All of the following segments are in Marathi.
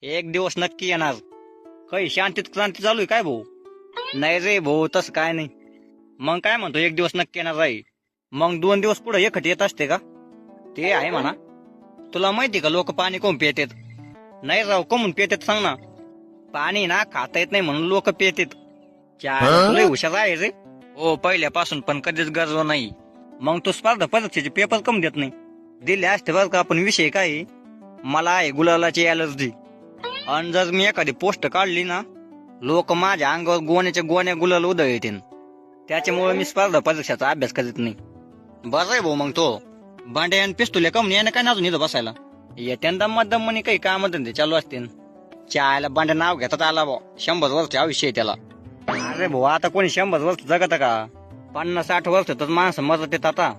एक दिवस नक्की येणार. काही शांतीत क्रांती चालू आहे काय भाऊ? नाही रे भाऊ, तसं काय नाही. मग काय म्हणतो एक दिवस नक्की येणार आहे? मग 2 दिवस पुढे एकट येत असते का? ते आहे म्हणा. तुला माहिती का लोक पाणी कोण पितात? नाही राव, कमून पितात सांग ना. पाणी ना खाता येत नाही म्हणून लोक पितात. तुला हुशार आहे रे. हो, पहिल्यापासून पण कधीच गरजो नाही. मग तू स्पर्धा परीक्षेचे पेपर कम देत नाही? दिले असते बरं का. आपण विषय काय, मला आहे गुलालाची ॲलर्जी. आणि जर मी एखादी पोस्ट काढली ना, लोक माझ्या अंगावर गोण्याच्या गोण्या गुलाल उधळ येतील. त्याच्यामुळे मी स्पर्धा परीक्षेचा अभ्यास करीत नाही. बरं आहे भाऊ. मग तो भांडे आणि पिस्तुल्या कम याने काय नाजून इथं बसायला येत्या दम म्हणे काही काम धंदे चालू असतील. चायला भांड्या नाव घेतात आला भाऊ. 100 वर्ष आयुष्य आहे त्याला. अरे भाऊ, आता कोणी 100 वर्ष जगत का? 50-60 वर्ष तर माणसं मरत येत आता.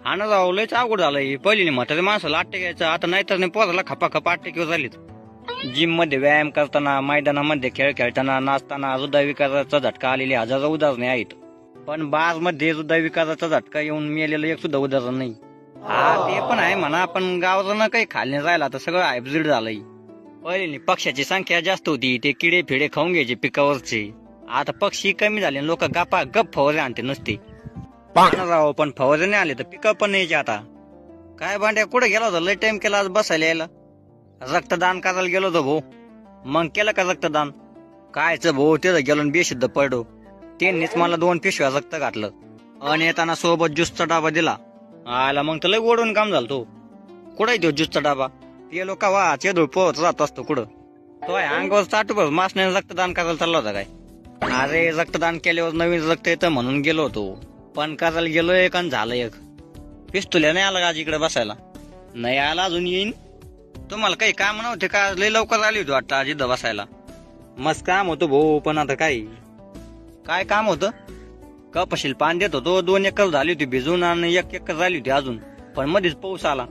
हा ना राव, लयच अवघड झालंय. पहिली म्हातारे माणसाला 8 घ्यायचं, आता नाहीतर नाही पोराला खपा 8 किलो झालीत. जिम मध्ये व्यायाम करताना, मैदानामध्ये खेळ खेळताना, नाचताना हृदयविकाराचा झटका आलेली हजारो उदाहरणे आहेत. पण बार मध्ये हृदयविकाराचा झटका येऊन मेलेलं एक सुद्धा उदाहरण नाही. हा, ते पण आहे म्हणा. पण गावाला काही खाल्ले राहिला तर सगळं हायब्रिड झालंय. पहिली पक्ष्याची संख्या जास्त होती, ते किडे फिडे खाऊन घ्यायचे पिकावरचे. आता पक्षी कमी झाले, लोक गप फवारे आणते नसते. राव, पण फवारे नाही आले तर पिकं पण यायचे आता. काय भांड्या, कुठे गेला होता? लय टाइम केला आज बसायला यायला. रक्तदान करायला गेलो होतो भाऊ. मग केलं का रक्तदान? कायच भाऊ, तिथं गेलो बेशुद्ध पडलो. त्यांनीच मला 2 पिशव्या रक्त घातलं आणि येताना सोबत ज्यूसचा डबा दिला. आला मग तर लय ओढून काम झालं. तो कुठे तो ज्यूसचा डबा? ते लोक वा चेदूळ पोहत राहत असतो कुठं. तो अंगावर चाटूभर मासण्याने रक्तदान करायला चालला होता काय? अरे, रक्तदान केल्यावर नवीन रक्त येतं म्हणून गेलो होतो. पण करायला गेलो एक आणि झालं एक. पिस्तुल्या नाही आला का आज इकडे बसायला? नाही आला, अजून येईन. तुम्हाला काही काम नव्हते का? लय लवकर आली होती वाटतं आज इथं बसायला. मस्त काम होतं भाऊ. पण आता काय काम होतं? कपाशील पाणी देत होतो. 2 एकर झाली होती भिजून आणि 1 एकर झाली होती अजून. पण मध्येच पाऊस आला.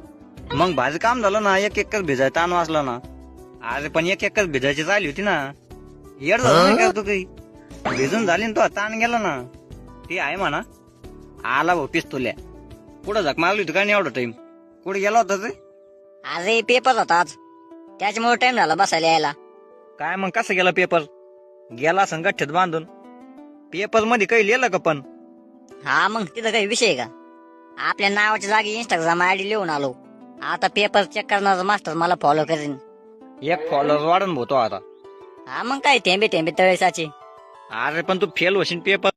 मग भारी काम झालं ना. 1 एकर भिजायचा ताण वाचला ना. अरे पण 1 एकर भिजायची झाली होती ना. येड झालं नाही का तू? काही भिजून झाली ना, तो ताण गेला ना. ते आहे म्हणा. आला भाऊ पिस्तुल्या. कुठं झक मारली होती का नाही एवढा टाइम? कुठे गेला होता ते? अरे पेपर होता आज, त्याच्यामुळे टाइम झाला बसायला यायला. काय मग कसं गेला पेपर? गेला संगठ्यात बांधून. पेपर मध्ये काही लिहिलं का पण? हा, मग तिथं काही विषय का? आपल्या नावाच्या जागी इंस्टाग्राम आयडी लिहून आलो. आता पेपर चेक करणार मास्टर मला फॉलो करेन. 1 फॉलोअर वाढून होतो आता. हा, मग काय थेंबे थेंबे तळेसाचे. अरे पण तू फेल होशील पेपर.